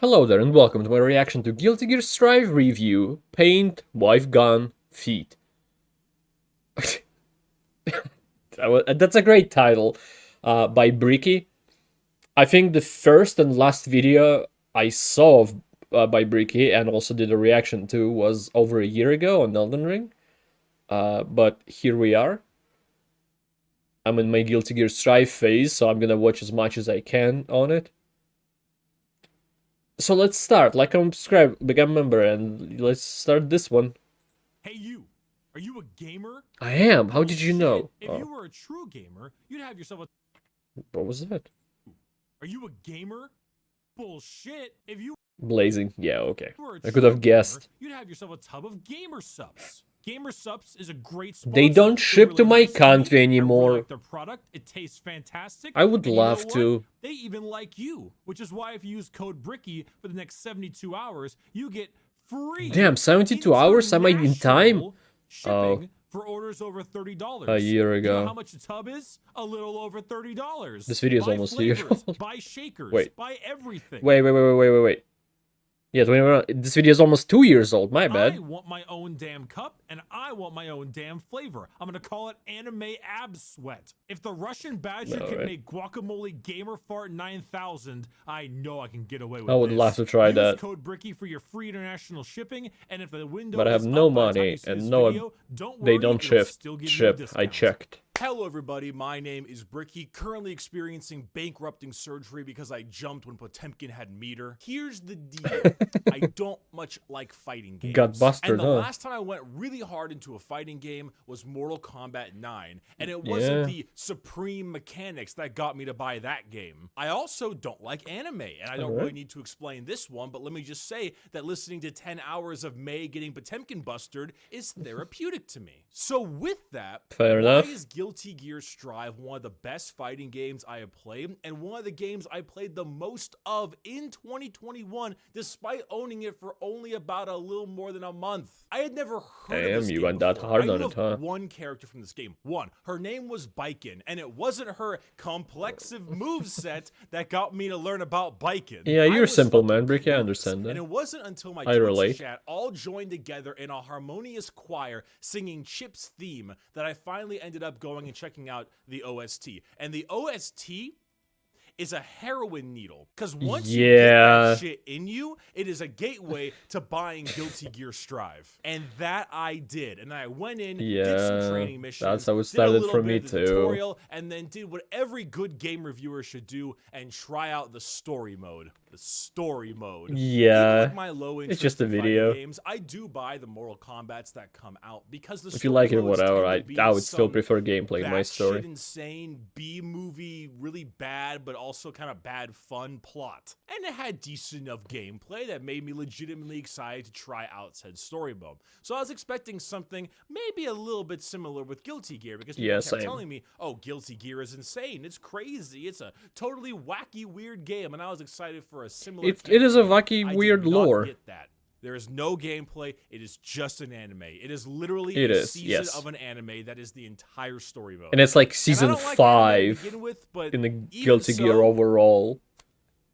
Hello there and welcome to my reaction to Guilty Gear Strive review, Paint, Wife Gone, Feet. That's a great title, by Bricky. I think the first and last video I saw of, by Bricky and also did a reaction to was over a year ago on Elden Ring. But here we are. I'm in my Guilty Gear Strive phase, so I'm gonna watch as much as I can on it. So let's start. Like and subscribe, become a member, and let's start this one. Hey you, are you a gamer? I am. How did you know? If you were a true gamer, you'd have yourself a... What was that? Are you a gamer? Bullshit. If you Blazing. Yeah, okay. were I could have guessed. Gamer, you'd have yourself a tub of Gamer Subs. Gamer Subs is a great sponsor. They don't ship really to my nice country to me. anymore. I really like their product. It tastes fantastic. I would and love you know to. They even like you, which is why if you use code Bricky for the next 72 hours, you get free. Damn, 72 hours? Am I in time? Shipping for orders over $30. A year ago. You know how much a tub is? A little over $30. This video is buy almost flavors, 2 years old. Buy shakers. Wait. Buy everything. Wait. Yeah, 21. This video is almost 2 years old. My I bad. want my own damn cup, and I want my own damn flavor. I'm gonna call it Anime Ab Sweat. If the Russian Badger can make Guacamole Gamer Fart 9000, I know I can get away with it. I would love to try that. Use code Bricky for your free international shipping, and if the window But I have is no up by the time money, you see and this no, video, don't they worry, don't it'll still give you a ship. I discount. checked. Hello everybody, my name is Bricky, currently experiencing bankrupting surgery because I jumped when Potemkin had meter. Here's the deal, I don't much like fighting games. Got busted, and the huh? last time I went really hard into a fighting game was Mortal Kombat 9, and it wasn't the supreme mechanics that got me to buy that game. I also don't like anime, and I don't really need to explain this one, but let me just say that listening to 10 hours of May getting Potemkin busted is therapeutic to me. So with that, Fair enough. why is Guilty Gear Strive one of the best fighting games I have played, and one of the games I played the most of in 2021, despite owning it for only about a little more than a month? I had never heard of this you game went that before. hard I knew on it, of huh? one character from this game. One. Her name was Biken, and it wasn't her complexive moveset that got me to learn about Biken. Yeah, I you're a was simple fucking man, Bricky. I clueless. understand that. And it wasn't until my I Twitch relate. chat all joined together in a harmonious choir singing Chip's theme that I finally ended up going and checking out the OST. And the OST is a heroin needle, because once you get that shit in you, it is a gateway to buying Guilty Gear Strive. And that I did. And I went in, did some training missions, that's how it did a started little for bit me of the too. tutorial, and then did what every good game reviewer should do and try out the story mode. The story mode. Yeah, Even with my low it's just a interest in fighting video. games, I do buy the Mortal Kombats that come out because the If you like it, story modes whatever. tend to be I would still some prefer gameplay in my story. batshit insane B-movie, really bad, but also kind of bad fun plot. And it had decent enough gameplay that made me legitimately excited to try out said story mode. So I was expecting something maybe a little bit similar with Guilty Gear, because people kept telling me, oh, Guilty Gear is insane, it's crazy, it's a totally wacky, weird game, and I was excited for a similar It is a campaign. wacky, I weird did not lore. get that. There is no gameplay. It is just an anime. It is literally It a is, season yes. of an anime that is the entire story mode. And it's like And I season don't like anime 5 to begin with, but in the even Guilty Gear so, overall.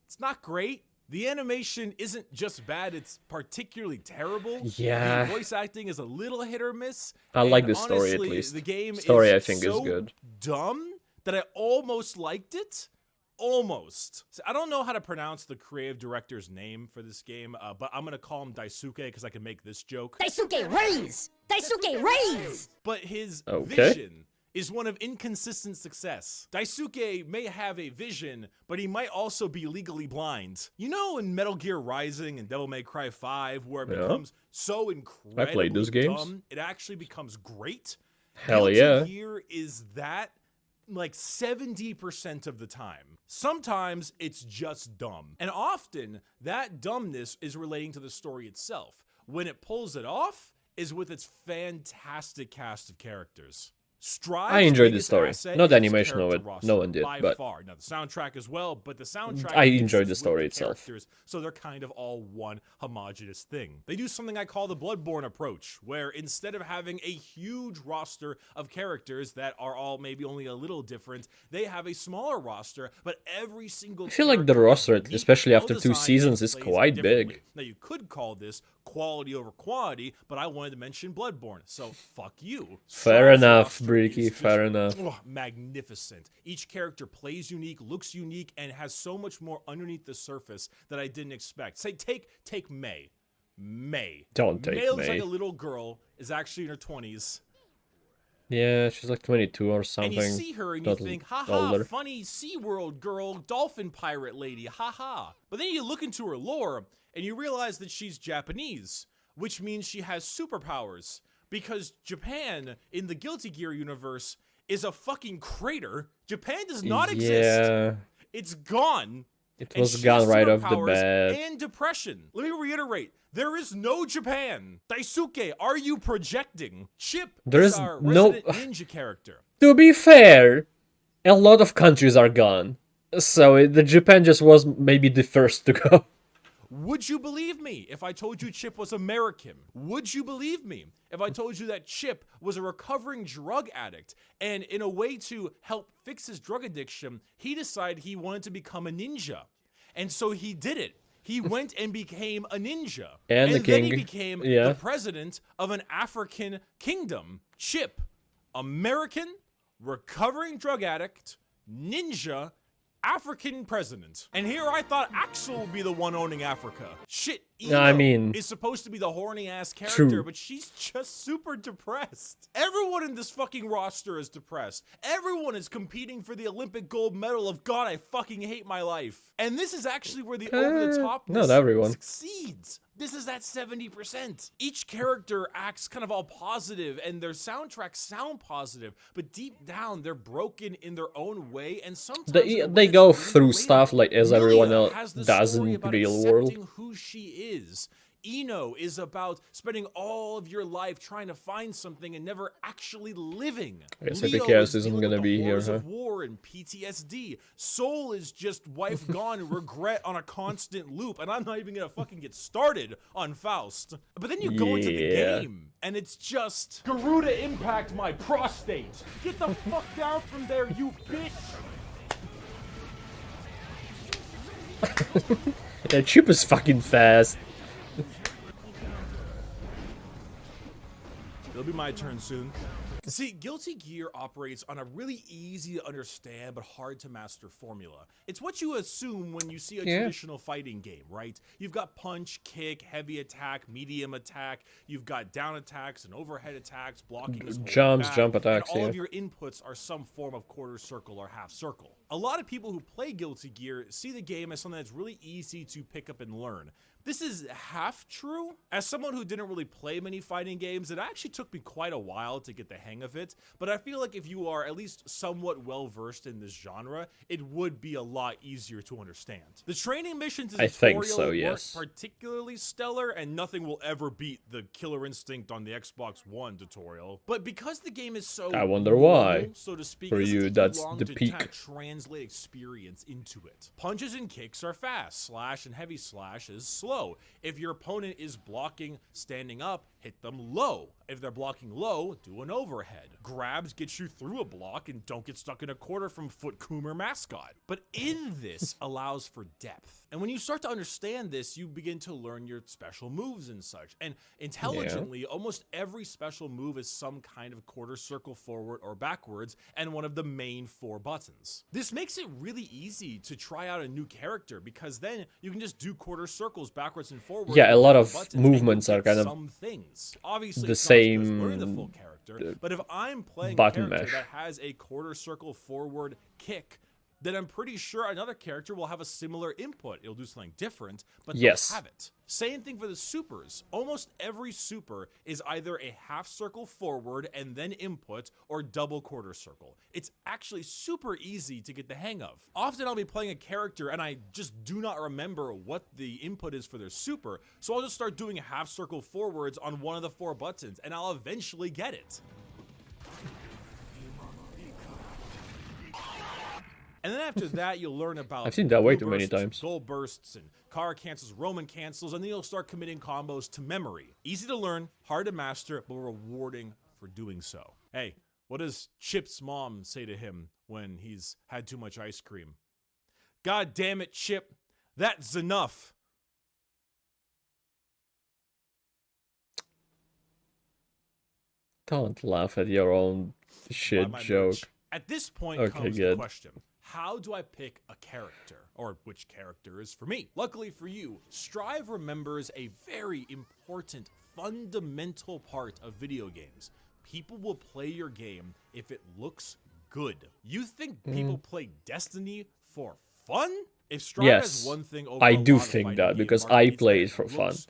It's not great. The animation isn't just bad, it's particularly terrible. Yeah. The voice acting is a little hit or miss. I like and the story, at honestly, least. The game Story, is I think, is so good. dumb that I almost liked it. Almost. So I don't know how to pronounce the creative director's name for this game, but I'm going to call him Daisuke because I can make this joke. Daisuke Raise! Daisuke Raise! But his Okay. vision is one of inconsistent success. Daisuke may have a vision, but he might also be legally blind. You know in Metal Gear Rising and Devil May Cry 5 where it becomes so incredibly those games. dumb, it actually becomes great? Hell Guilty yeah. Gear is that like 70% of the time. Sometimes it's just dumb. And often that dumbness is relating to the story itself. When it pulls it off is with its fantastic cast of characters. I Strive's enjoyed the biggest story, asset not is the its animation of character it. roster, No one did, by but far. Now the soundtrack as well, but the soundtrack I enjoyed mixes the with story the itself. characters, so they're kind of all one homogenous thing. They do something I call the Bloodborne approach, where instead of having a huge roster of characters that are all maybe only a little different, they have a smaller roster, but every single I feel like the character is roster, unique, especially after 2 well-designed, and seasons, is plays quite differently. big. Now you could call this quality over quantity, but I wanted to mention Bloodborne, so fuck you. Fair Strive's enough, roster Bricky, is just, fair enough. magnificent. Each character plays unique, looks unique, and has so much more underneath the surface that I didn't expect. Say, take May. May. Don't take May looks May. like a little girl, is actually in her 20s. Yeah, she's like 22 or something. And you see her and you not think, haha, older. funny SeaWorld girl, dolphin pirate lady, haha. But then you look into her lore and you realize that she's Japanese, which means she has superpowers. Because Japan, in the Guilty Gear universe, is a fucking crater. Japan does not exist. Yeah, It's gone. it And was she gone has right off the superpowers bat. And depression. Let me reiterate. There is no Japan. Daisuke, are you projecting? Chip There is is our no- resident ninja character. To be fair, a lot of countries are gone. So the Japan just was maybe the first to go. Would you believe me if I told you Chip was American? Would you believe me if I told you that Chip was a recovering drug addict and in a way to help fix his drug addiction, he decided he wanted to become a ninja. And so he did it. He went and became a ninja. And the then he king, became yeah. the president of an African kingdom. Chip, American, recovering drug addict, ninja, African president. And here I thought Axel would be the one owning Africa. Shit, Eno I mean, is supposed to be the horny ass character, true. but she's just super depressed. Everyone in this fucking roster is depressed. Everyone is competing for the Olympic gold medal of God, I fucking hate my life. And this is actually where the over-the-topness not everyone. succeeds. This is that 70%. Each character acts kind of all positive and their soundtracks sound positive, but deep down they're broken in their own way and sometimes in a way They that's go really through relatable. stuff like as everyone Milia else has the does story in about real world. accepting who she is. Eno is about spending all of your life trying to find something and never actually living. I guess Leo Epicurus is isn't dealing gonna with the be here, horrors huh? of war and PTSD. Soul is just wife gone and regret on a constant loop, and I'm not even gonna fucking get started on Faust. But then you go into the Yeah. game, and it's just Garuda impact my prostate. Get the fuck down from there, you bitch. Yeah, Chip is fucking fast. It'll be my turn soon. See, Guilty Gear operates on a really easy to understand but hard to master formula. It's what you assume when you see a traditional fighting game, right? You've got punch, kick, heavy attack, medium attack, you've got down attacks and overhead attacks, blocking as well as Jumps, back, jump attacks, and all yeah. of your inputs are some form of quarter circle or half circle. A lot of people who play Guilty Gear see the game as something that's really easy to pick up and learn. This is half true. As someone who didn't really play many fighting games, it actually took me quite a while to get the hang of it, but I feel like if you are at least somewhat well-versed in this genre, it would be a lot easier to understand. The training missions in I think tutorial so, weren't yes. particularly stellar, and nothing will ever beat the Killer Instinct on the Xbox One tutorial. But because the game is so I wonder why. normal, so to speak, For it doesn't you, take that's long the to peak. kinda translate experience into it. Punches and kicks are fast. Slash and heavy slash is slow. If your opponent is blocking standing up, hit them low. If they're blocking low, do an overhead. Grabs get you through a block and don't get stuck in a corner from Foot Coomer mascot. But in this allows for depth. And when you start to understand this, you begin to learn your special moves and such. And intelligently, almost every special move is some kind of quarter circle forward or backwards and one of the main 4 buttons. This makes it really easy to try out a new character because then you can just do quarter circles backwards and forwards. Yeah, a with lot different of buttons, and you'll movements are get kind of some things. Obviously, the it's not as good as same, learning the full character, but if I'm playing a button character mesh. that has a quarter circle forward kick, then I'm pretty sure another character will have a similar input. It'll do something different, but Yes. they'll have it. Same thing for the supers. Almost every super is either a half circle forward and then input or double quarter circle. It's actually super easy to get the hang of. Often I'll be playing a character and I just do not remember what the input is for their super, so I'll just start doing half circle forwards on one of the 4 buttons and I'll eventually get it. And then after that, you'll learn about I've seen that way blue too many bursts, times. gold bursts, and car cancels, Roman cancels, and then you'll start committing combos to memory. Easy to learn, hard to master, but rewarding for doing so. Hey, what does Chip's mom say to him when he's had too much ice cream? God damn it, Chip, that's enough. Don't laugh at your own Buy shit my joke. merch. At this point Okay, comes the good. question. How do I pick a character? Or which character is for me? Luckily for you, Strive remembers a very important, fundamental part of video games. People will play your game if it looks good. You think people play Destiny for fun? If Strive has Yes, one thing over I a do lot of think fighting that game because market, I it's play that it for fun. looks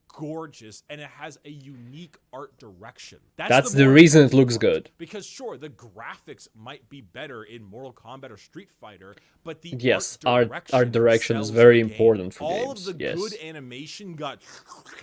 gorgeous and it has a unique art direction. That's more the reason it important looks part. good. Because sure, the graphics might be better in Mortal Kombat or Street Fighter, but the Yes, art art direction is sells very the game. important for All games, of the yes. good animation got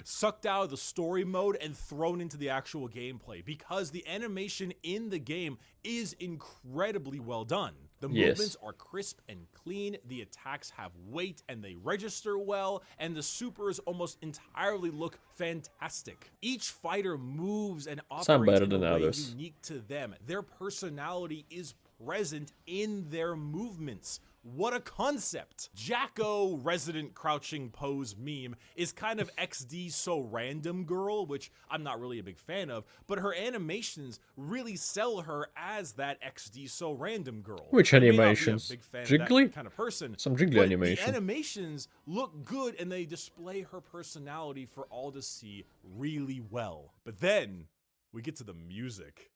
sucked out of the story mode and thrown into the actual gameplay because the animation in the game is incredibly well done. The Yes. movements are crisp and clean, the attacks have weight and they register well, and the supers almost entirely look fantastic. Each fighter moves and Some operates better in than a way others. unique to them. Their personality is present in their movements. What a concept! Jacko resident crouching pose meme is kind of XD so random girl, which I'm not really a big fan of, but her animations really sell her as that XD so random girl. Which I may not be a animations? big fan of Jiggly? that kind of person. Some jiggly but animation. The animations look good and they display her personality for all to see really well. But then we get to the music.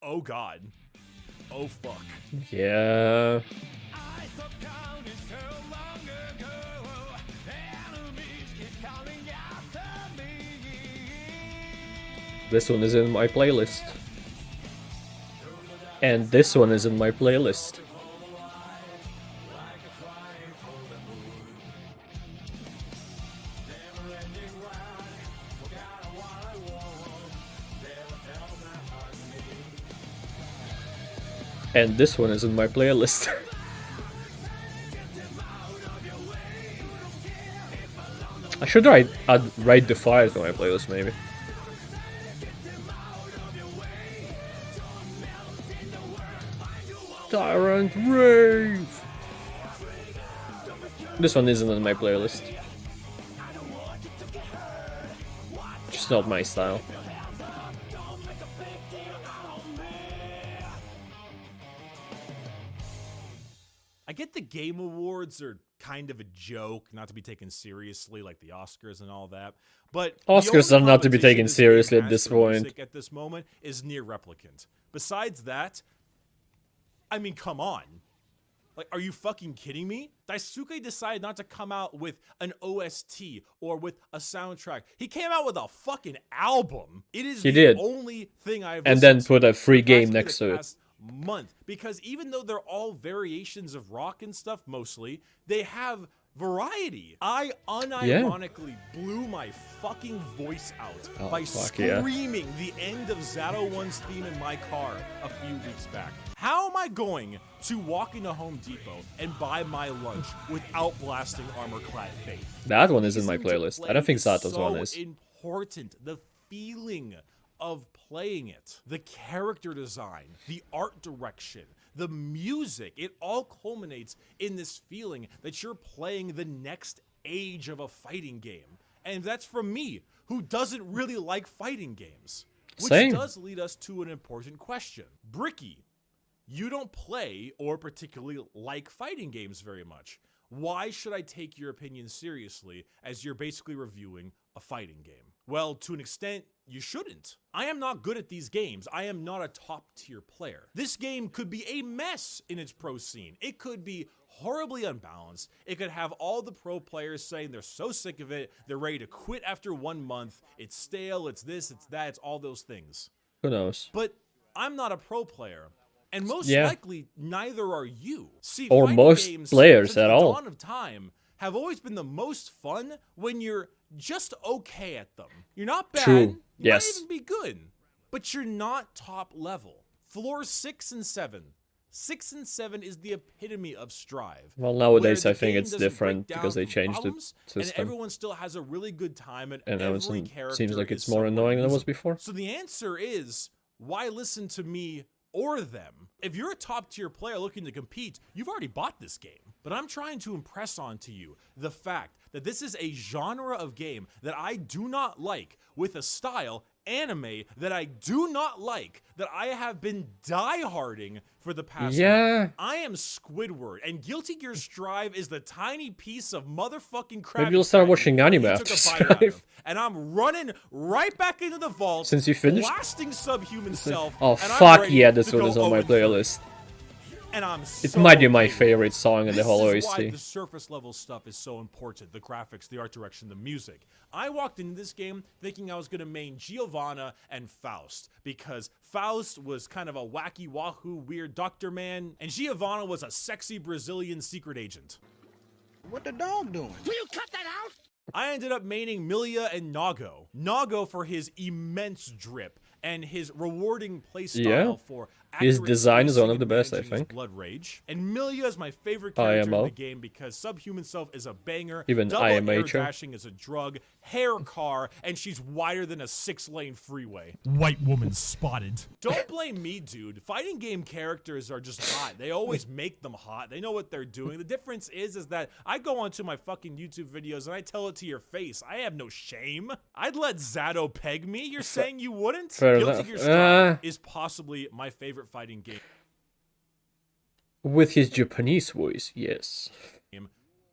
Oh god. Oh fuck. Yeah. This one is in my playlist. And this one is in my playlist. And this one is in my playlist. I should add Ride the Fire to my playlist, maybe. Tyrant Rave! This one isn't in my playlist. Just not my style. I get the Game Awards are kind of a joke, not to be taken seriously like the Oscars and all that. But the Oscars only are not to be competition taken this game seriously at has this for point. music at this moment is near replicant. Besides that, I mean, come on. Like, are you fucking kidding me? Daisuke decided not to come out with an OST or with a soundtrack. He came out with a fucking album. It is He the did. only thing I've And then listened put a free to game practically next the to it. past month, because even though they're all variations of rock and stuff mostly, they have variety. I unironically blew my fucking voice out by fuck yeah. screaming the end of Zato 1's theme in my car a few weeks back. How am I going to walk into Home Depot and buy my lunch without blasting Armor-Clad Faith? That one is in my Reason to playlist. play I don't think is Zato's so one is. important. The feeling of playing it, the character design, the art direction, the music, it all culminates in this feeling that you're playing the next age of a fighting game. And that's from me, who doesn't really like fighting games. Which Same. does lead us to an important question. Bricky, you don't play or particularly like fighting games very much. Why should I take your opinion seriously as you're basically reviewing a fighting game? Well, to an extent, you shouldn't. I am not good at these games. I am not a top tier player. This game could be a mess in its pro scene. It could be horribly unbalanced. It could have all the pro players saying they're so sick of it, they're ready to quit after 1 month. It's stale, it's this, it's that, it's all those things. Who knows? But I'm not a pro player. And most Yeah. likely, neither are you. See, Or fighting most games players since at the all. dawn of time have always been the most fun when you're just okay at them. You're not bad. True. You Yes. might even be good. But you're not top level. Floor 6 and 7. 6 and 7 is the epitome of Strive. Well, where nowadays the I think game it's doesn't break different down because they from changed the problems, and system. everyone still has a really good time, and And now every it character seems like is it's more somewhat annoying than it was usable. before. So the answer is, why listen to me or them? If you're a top tier player looking to compete, you've already bought this game. But I'm trying to impress onto you the fact that this is a genre of game that I do not like, with a style, anime, that I do not like, that I have been dieharding for the past month. I am Squidward, and Guilty Gear Strive is the tiny piece of motherfucking Krabby Maybe you'll start Patty watching that anime you after took a bite out Strive. of. And I'm running right back into the vault, Since you finished? blasting Subhuman Self. Oh and I'm fuck ready yeah, this to one go is on my 0-3. playlist. And I'm It so might be my okay with it. favorite song in the whole This is why OST. the surface level stuff is so important. The graphics, the art direction, the music. I walked into this game thinking I was going to main Giovanna and Faust, because Faust was kind of a wacky wahoo weird doctor man, and Giovanna was a sexy Brazilian secret agent. What the dog doing? Will you cut that out? I ended up maining Milia and Nago. Nago for his immense drip and his rewarding playstyle Yeah. for His accurate design is spacing one of the and best, I managing his think. Blood rage. And Milia is my favorite character in IMO. the game because Subhuman Self is a banger. Even double air IMHO. dashing is a drug. Hair car, and she's wider than a 6-lane freeway. White woman spotted. Don't blame me, dude. Fighting game characters are just hot. They always make them hot. They know what they're doing. The difference is that I go onto my fucking YouTube videos and I tell it to your face. I have no shame. I'd let Zato peg me. You're saying you wouldn't? Fair Guilty enough. Gear Strive is possibly my favorite fighting game With his Japanese voice, yes.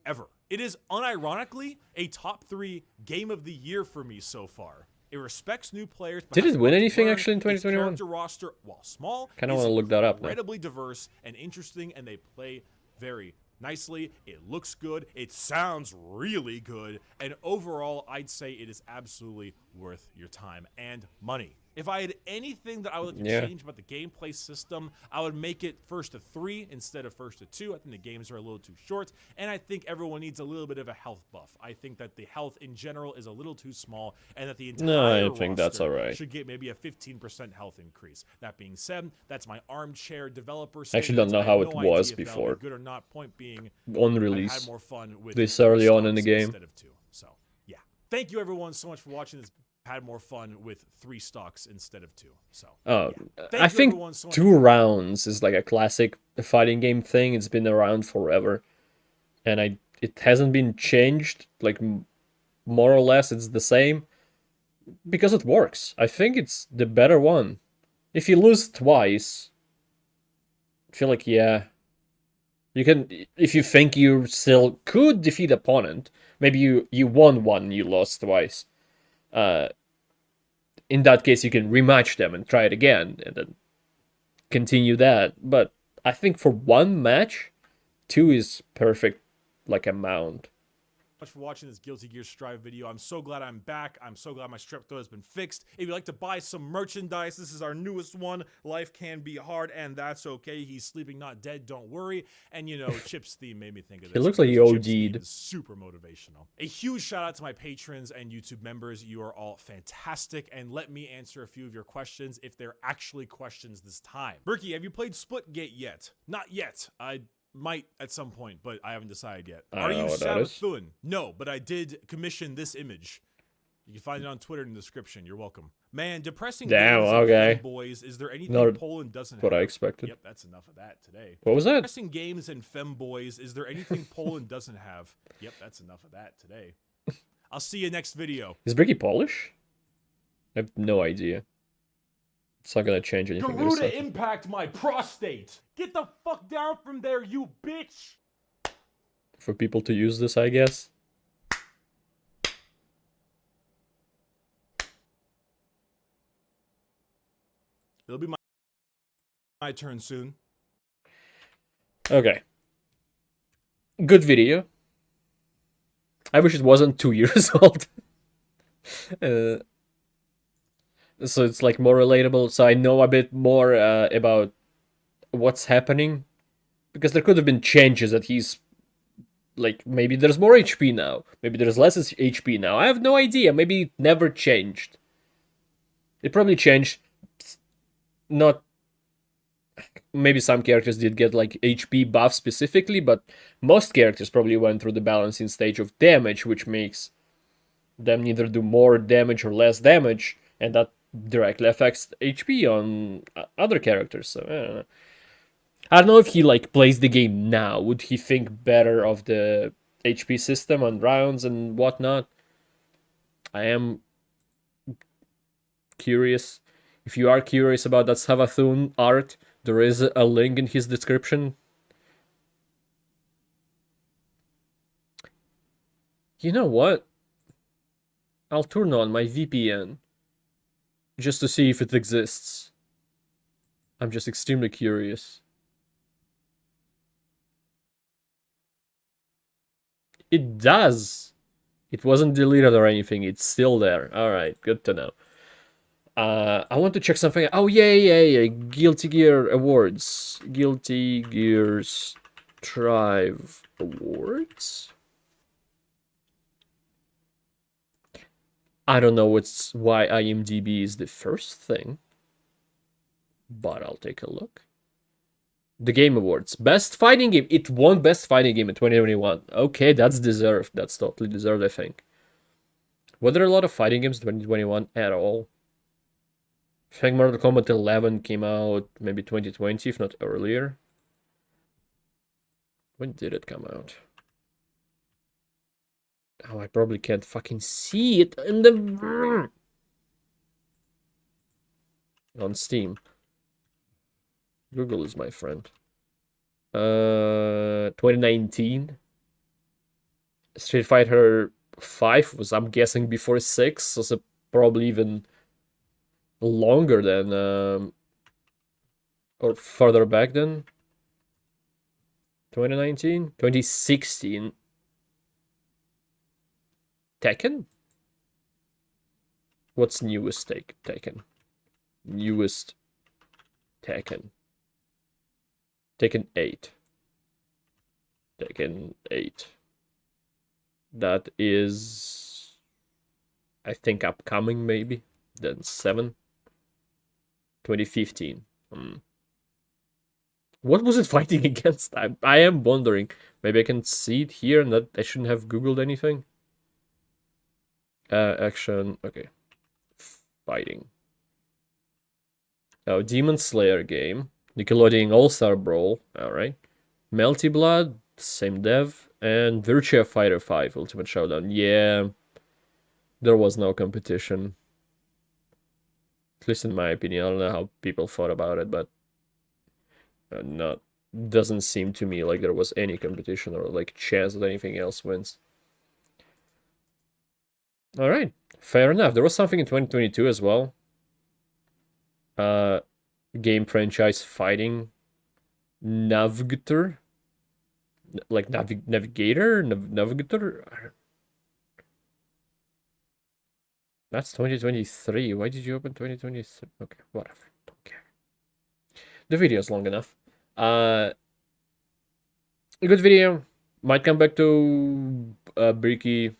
ever. It is unironically a top 3 game of the year for me so far. It respects new players. but Did has it win much to anything learn. actually in Its 2021? character roster, while small, Kinda is wanna look that up now. incredibly diverse and interesting, and they play very nicely. It looks good. It sounds really good. And overall, I'd say it is absolutely worth your time and money. If I had anything that I would like to Yeah. change about the gameplay system, I would make it first to 3 instead of first to 2. I think the games are a little too short, and I think everyone needs a little bit of a health buff. I think that the health in general is a little too small, and that the entire No, I think that's roster alright. should get maybe a 15% health increase. That being said, that's my armchair developer I actually statement. don't know I how have it no idea was if that'll be before. good or not. Point being, On I had release. more fun with This 3 early on in the stocks game. instead of 2. So yeah, thank you everyone so much for watching this. Had more fun with 3 stocks instead of 2. So Oh, yeah. I you think everyone so much 2 rounds is like a classic fighting game thing. It's been around forever, and it hasn't been changed. Like more or less, it's the same because it works. I think it's the better one. If you lose twice, I feel like yeah, you can. If you think you still could defeat opponent, maybe you won one, you lost twice. In that case, you can rematch them and try it again, and then continue that. But I think for one match, 2 is perfect, like amount. much for watching this Guilty Gear Strive video. I'm so glad I'm back. I'm so glad my strep throat has been fixed. If you'd like to buy some merchandise, this is our newest one. Life can be hard, and that's okay. He's sleeping, not dead. Don't worry. And you know, Chip's theme made me think of this. It looks like he because Chip's theme OD'd. is super motivational. A huge shout out to my patrons and YouTube members. You are all fantastic, and let me answer a few of your questions if they're actually questions this time. Bricky, have you played Splitgate yet? Not yet. I might at some point, but I haven't decided yet. I Are don't know you what that is. Sabathun? No, but I did commission this image. You can find it on Twitter in the description. You're welcome. Man, depressing Damn, games and okay. femboys. Is there anything Not Poland doesn't what have? I expected. Yep, that's enough of that today. What was that? Depressing games and femboys. Is there anything Poland doesn't have? Yep, that's enough of that today. I'll see you next video. Is Bricky Polish? I have no idea. It's not gonna change anything. There's Garuda something. impact my prostate. Get the fuck down from there, you bitch. For people to use this, I guess. It'll be my turn soon. Okay. Good video. I wish it wasn't 2 years old. So it's like more relatable. So I know a bit more about what's happening. Because there could have been changes that he's... Like, maybe there's more HP now. Maybe there's less HP now. I have no idea. Maybe it never changed. It probably changed... Not... maybe some characters did get like HP buff specifically, but most characters probably went through the balancing stage of damage, which makes them neither do more damage or less damage, and that directly affects HP on other characters. So I don't know if he like plays the game now. Would he think better of the HP system on rounds and whatnot? I am curious. If you are curious about that Savathun art, there is a link in his description. You know what? I'll turn on my VPN just to see if it exists. I'm just extremely curious. It does. It wasn't deleted or anything. It's still there. All right, good to know. I want to check something. Oh yeah. Guilty Gear Awards. Guilty Gear Strive Awards. I don't know why IMDb is the first thing, but I'll take a look. The Game Awards. Best Fighting Game. It won Best Fighting Game in 2021. Okay, that's deserved. That's totally deserved, I think. Were there a lot of fighting games in 2021 at all? I think Mortal Kombat 11 came out maybe 2020, if not earlier. When did it come out? Oh, I probably can't fucking see it in the... On Steam. Google is my friend. 2019. Street Fighter 5 was, I'm guessing, before 6, so probably even longer than, or further back than 2019, 2016. Tekken? What's newest Tekken? Newest Tekken. Tekken 8. Tekken 8. That is, I think, upcoming maybe. Then 7. 2015. What was it fighting against? I am wondering. Maybe I can see it here and that I shouldn't have Googled anything. Action. Okay. Fighting. Oh, Demon Slayer game. Nickelodeon All-Star Brawl. Alright. Melty Blood. Same dev. And Virtua Fighter 5 Ultimate Showdown. Yeah. There was no competition. At least in my opinion. I don't know how people thought about it, but not doesn't seem to me like there was any competition or like chance that anything else wins. All right, fair enough. There was something in 2022 as well. Game franchise fighting Navigator, like Navigator. That's 2023. Why did you open 2023? Okay, whatever. Don't care. The video is long enough. A good video. Might come back to Bricky,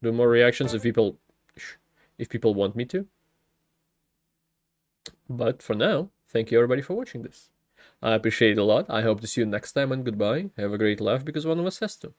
do more reactions if people want me to. But for now, thank you everybody for watching this. I appreciate it a lot. I hope to see you next time, and goodbye. Have a great life, because one of us has to.